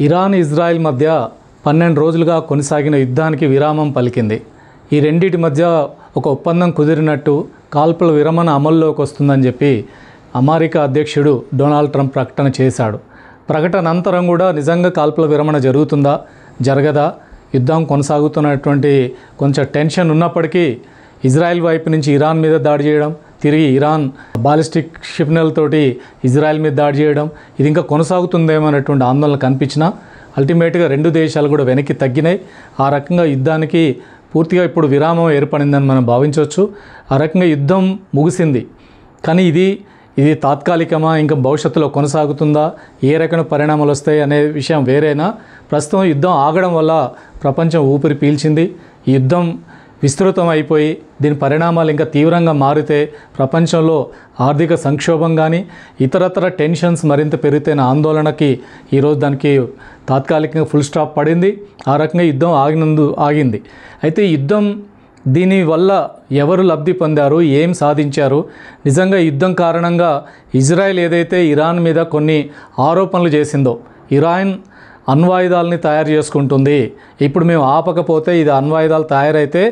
Iran Israel మధ్య 12 రోజులుగా కొనసాగిన యుద్ధానికి విరామం పలికింది. ఈ రెండింటి మధ్య ఒక ఒప్పందం కుదిరినట్టు కాల్పుల విరమణ అమల్లోకి వస్తుందని చెప్పి అమెరికా అధ్యక్షుడు డొనాల్డ్ ట్రంప్ ప్రకటన చేశాడు. ప్రకటన అనంతరం కూడా నిజంగా కాల్పుల విరమణ జరుగుతుందా జరగదా, యుద్ధం కొనసాగుతున్నటువంటి కొంచెం టెన్షన్ ఉన్నప్పటికీ ఇజ్రాయెల్ వైపు నుంచి ఇరాన్ మీద దాడి చేయడం, తిరిగి ఇరాన్ బాలిస్టిక్ క్షిపణులతోటి ఇజ్రాయెల్ మీద దాడి చేయడం, ఇది ఇంకా కొనసాగుతుందేమో అనేటువంటి ఆందోళన కనిపించినా అల్టిమేట్గా రెండు దేశాలు కూడా వెనక్కి తగ్గినాయి. ఆ రకంగా యుద్ధానికి పూర్తిగా ఇప్పుడు విరామం ఏర్పడిందని మనం భావించవచ్చు. ఆ రకంగా యుద్ధం ముగిసింది. కానీ ఇది తాత్కాలికమా, ఇంకా భవిష్యత్తులో కొనసాగుతుందా, ఏ రకమైన పరిణామాలు వస్తాయి అనే విషయం వేరేనా. ప్రస్తుతం యుద్ధం ఆగడం వల్ల ప్రపంచం ఊపిరి పీల్చింది. ఈ యుద్ధం విస్తృతం అయిపోయి దీని పరిణామాలు ఇంకా తీవ్రంగా మారితే ప్రపంచంలో ఆర్థిక సంక్షోభం కానీ ఇతరత్ర టెన్షన్స్ మరింత పెరిగితేన ఆందోళనకి ఈరోజు దానికి తాత్కాలికంగా ఫుల్ స్టాప్ పడింది. ఆ రకంగా యుద్ధం ఆగింది. అయితే యుద్ధం దీనివల్ల ఎవరు లబ్ధి పొందారు, ఏం సాధించారు, నిజంగా యుద్ధం కారణంగా ఇజ్రాయెల్ ఏదైతే ఇరాన్ మీద కొన్ని ఆరోపణలు చేసిందో, ఇరాన్ అణ్వాయుధాలని తయారు చేసుకుంటుంది, ఇప్పుడు మేము ఆపకపోతే ఇది అణ్వాయుధాలు తయారైతే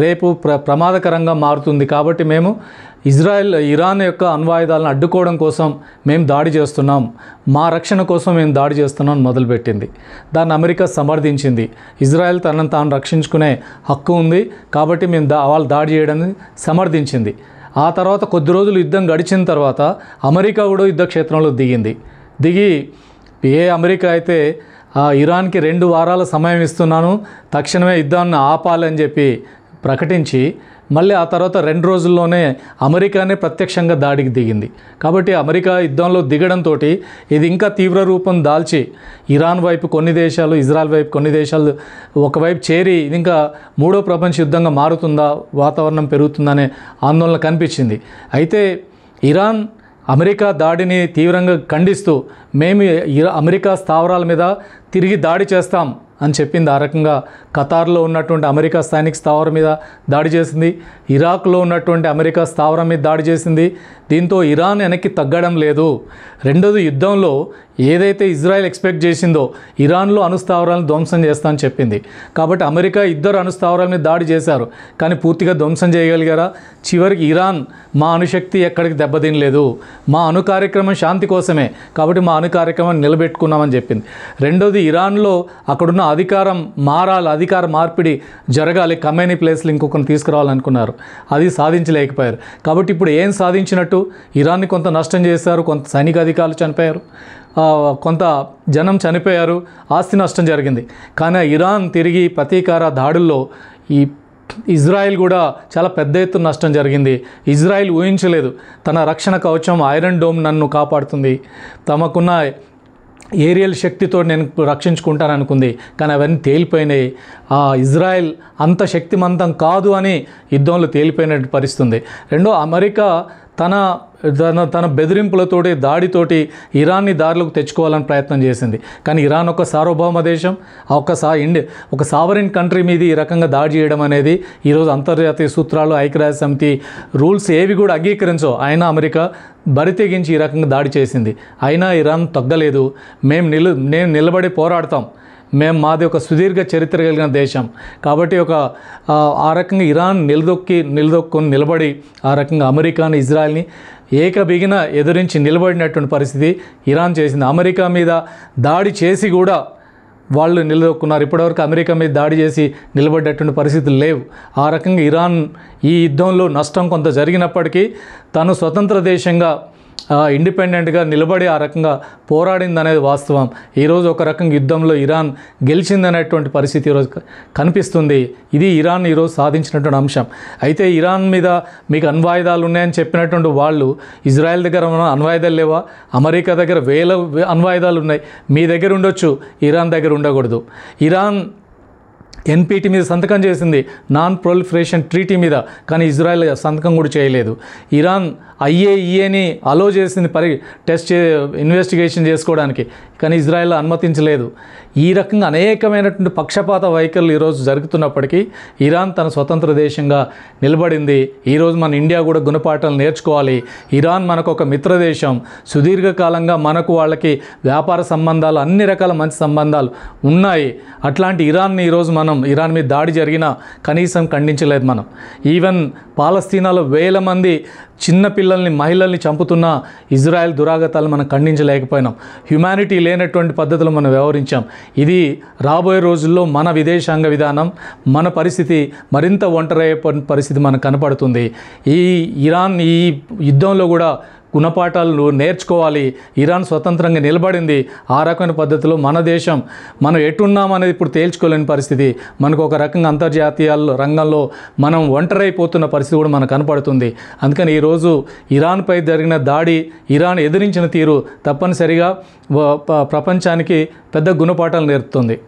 రేపు ప్రమాదకరంగా మారుతుంది, కాబట్టి మేము ఇరాన్ యొక్క అణ్వాయుధాలను అడ్డుకోవడం కోసం మేము దాడి చేస్తున్నాం, మా రక్షణ కోసం మేము దాడి చేస్తున్నాం మొదలుపెట్టింది. దాన్ని అమెరికా సమర్థించింది. ఇజ్రాయెల్ తనను తాను రక్షించుకునే హక్కు ఉంది కాబట్టి మేము వాళ్ళు దాడి చేయడాన్ని సమర్థించింది. ఆ తర్వాత కొద్ది రోజులు యుద్ధం గడిచిన తర్వాత అమెరికా కూడా యుద్ధ క్షేత్రంలో దిగి అమెరికా అయితే ఇరాన్కి 2 వారాల సమయం ఇస్తున్నాను, తక్షణమే యుద్ధాన్ని ఆపాలని చెప్పి ప్రకటించి మళ్ళీ ఆ తర్వాత 2 రోజుల్లోనే అమెరికానే ప్రత్యక్షంగా దాడికి దిగింది. కాబట్టి అమెరికా యుద్ధంలో దిగడంతో ఇది ఇంకా తీవ్ర రూపం దాల్చి ఇరాన్ వైపు కొన్ని దేశాలు, ఇజ్రాయెల్ వైపు కొన్ని దేశాలు ఒకవైపు చేరి ఇది ఇంకా 3వ ప్రపంచ యుద్ధంగా మారుతుందా, వాతావరణం పెరుగుతుందనే ఆందోళన కనిపించింది. అయితే ఇరాన్ అమెరికా దాడిని తీవ్రంగా ఖండిస్తూ మేము అమెరికా స్థావరాల మీద తిరిగి దాడి చేస్తాం అని చెప్పింది. ఆ రకంగా ఖతార్లో ఉన్నటువంటి అమెరికా సైనిక స్థావరం మీద దాడి చేసింది, ఇరాక్లో ఉన్నటువంటి అమెరికా స్థావరం మీద దాడి చేసింది. దీంతో ఇరాన్ వెనక్కి తగ్గడం లేదు. రెండోది, యుద్ధంలో ఏదైతే ఇజ్రాయెల్ ఎక్స్పెక్ట్ చేసిందో ఇరాన్లో అణుస్థావరాలను ధ్వంసం చేస్తా అని చెప్పింది. కాబట్టి అమెరికా 2 అణుస్థావరాల మీద దాడి చేశారు, కానీ పూర్తిగా ధ్వంసం చేయగలిగారా? చివరికి ఇరాన్ మా అణుశక్తి ఎక్కడికి దెబ్బతినలేదు, మా అణు కార్యక్రమం శాంతి కోసమే, కాబట్టి మా అణు కార్యక్రమాన్ని నిలబెట్టుకున్నామని చెప్పింది. రెండోది, ఇరాన్లో అక్కడున్న అధికారం మారాలి, అధికార మార్పిడి జరగాలి, ఖమేనీ ప్లేస్లో ఇంకొకరిని తీసుకురావాలనుకున్నారు, అది సాధించలేకపోయారు. కాబట్టి ఇప్పుడు ఏం సాధించినట్టు? ఇరాన్ని కొంత నష్టం చేశారు, కొంత సైనిక అధికారులు చనిపోయారు, కొంత జనం చనిపోయారు, ఆస్తి నష్టం జరిగింది. కానీ ఇరాన్ తిరిగి ప్రతీకార దాడుల్లో ఈ ఇజ్రాయెల్ కూడా చాలా పెద్ద ఎత్తున నష్టం జరిగింది. ఇజ్రాయెల్ ఊహించలేదు తన రక్షణ కవచం ఐరన్ డోమ్ నన్ను కాపాడుతుంది, తమకున్న ఏరియల్ శక్తితో నేను రక్షించుకుంటాను అనుకుంది, కానీ అవన్నీ తేలిపోయినాయి. ఇజ్రాయెల్ అంత శక్తిమంతం కాదు అని యుద్ధంలో తేలిపోయినట్టు పరిస్థితుంది. రెండో, అమెరికా తన బెదిరింపులతోటి దాడితోటి ఇరాన్ని దారిలోకి తెచ్చుకోవాలని ప్రయత్నం చేసింది. కానీ ఇరాన్ ఒక సార్వభౌమ దేశం, ఒక సావరిన్ కంట్రీ మీద ఈ రకంగా దాడి చేయడం అనేది ఈరోజు అంతర్జాతీయ సూత్రాలు, ఐక్యరాజ్య సమితి రూల్స్ ఏవి కూడా అంగీకరించో, అయినా అమెరికా బరితెగించి ఈ రకంగా దాడి చేసింది. అయినా ఇరాన్ తగ్గలేదు. నేను నిలబడి పోరాడతాం, మాది ఒక సుదీర్ఘ చరిత్ర కలిగిన దేశం, కాబట్టి ఆ రకంగా ఇరాన్ నిలదొక్కుని నిలబడి ఆ రకంగా అమెరికాని, ఇజ్రాయెల్ని ఏకబిగిన ఎదురించి నిలబడినటువంటి పరిస్థితి ఇరాన్ చేసింది. అమెరికా మీద దాడి చేసి కూడా వాళ్ళు నిలదొక్కున్నారు. ఇప్పటివరకు అమెరికా మీద దాడి చేసి నిలబడేటువంటి పరిస్థితులు లేవు. ఆ రకంగా ఇరాన్ ఈ యుద్ధంలో నష్టం కొంత జరిగినప్పటికీ తను స్వతంత్ర దేశంగా ఇండిపెండెంట్గా నిలబడి ఆ రకంగా పోరాడింది అనేది వాస్తవం. ఈరోజు ఒక రకంగా యుద్ధంలో ఇరాన్ గెలిచిందనేటువంటి పరిస్థితి ఈరోజు కనిపిస్తుంది. ఇది ఇరాన్ ఈరోజు సాధించినటువంటి అంశం. అయితే ఇరాన్ మీద మీకు అణ్వాయుధాలు ఉన్నాయని చెప్పినటువంటి వాళ్ళు, ఇజ్రాయెల్ దగ్గర అణ్వాయుధాలు లేవా? అమెరికా దగ్గర వేల అణ్వాయుధాలు ఉన్నాయి. మీ దగ్గర ఉండొచ్చు, ఇరాన్ దగ్గర ఉండకూడదు. ఇరాన్ ఎన్పిటి మీద సంతకం చేసింది, నాన్ ప్రొలిఫరేషన్ ట్రీటీ మీద, కానీ ఇజ్రాయెల్ సంతకం కూడా చేయలేదు. ఇరాన్ IAEAని అలో చేసింది ఇన్వెస్టిగేషన్ చేసుకోవడానికి, కానీ ఇజ్రాయెల్ అనుమతించలేదు. ఈ రకంగా అనేకమైనటువంటి పక్షపాత వైఖరులు ఈరోజు జరుగుతున్నప్పటికీ ఇరాన్ తన స్వతంత్ర దేశంగా నిలబడింది. ఈరోజు మన ఇండియా కూడా గుణపాఠాలు నేర్చుకోవాలి. ఇరాన్ మనకు ఒక మిత్ర దేశం. సుదీర్ఘకాలంగా మనకు వాళ్ళకి వ్యాపార సంబంధాలు, అన్ని రకాల మంచి సంబంధాలు ఉన్నాయి. అట్లాంటి ఇరాన్ని ఈరోజు మనం ఇరాన్ మీద దాడి జరిగినా కనీసం ఖండించలేదు మనం. ఈవెన్ పాలస్తీనాలో వేల మంది చిన్న పిల్లల్ని, మహిళల్ని చంపుతున్న ఇజ్రాయెల్ దురాగతాలు మనం ఖండించలేకపోయినాం. హ్యుమానిటీ లేనటువంటి పద్ధతులు మనం వ్యవహరించాం. ఇది రాబోయే రోజుల్లో మన విదేశాంగ విధానం, మన పరిస్థితి మరింత ఒంటరయ్యే పరిస్థితి మనకు కనపడుతుంది. ఈ ఇరాన్ ఈ యుద్ధంలో కూడా గుణపాఠాలు నేర్చుకోవాలి. ఇరాన్ స్వతంత్రంగా నిలబడింది. ఆ రకమైన పద్ధతిలో మన దేశం మనం ఎటున్నామనేది ఇప్పుడు తేల్చుకోలేని పరిస్థితి. మనకు ఒక రకంగా అంతర్జాతీయ రంగంలో మనం ఒంటరైపోతున్న పరిస్థితి కూడా మనకు కనపడుతుంది. అందుకని ఈరోజు ఇరాన్పై జరిగిన దాడి, ఇరాన్ ఎదిరించిన తీరు తప్పనిసరిగా ప్రపంచానికి పెద్ద గుణపాఠాలు నేర్పుతుంది.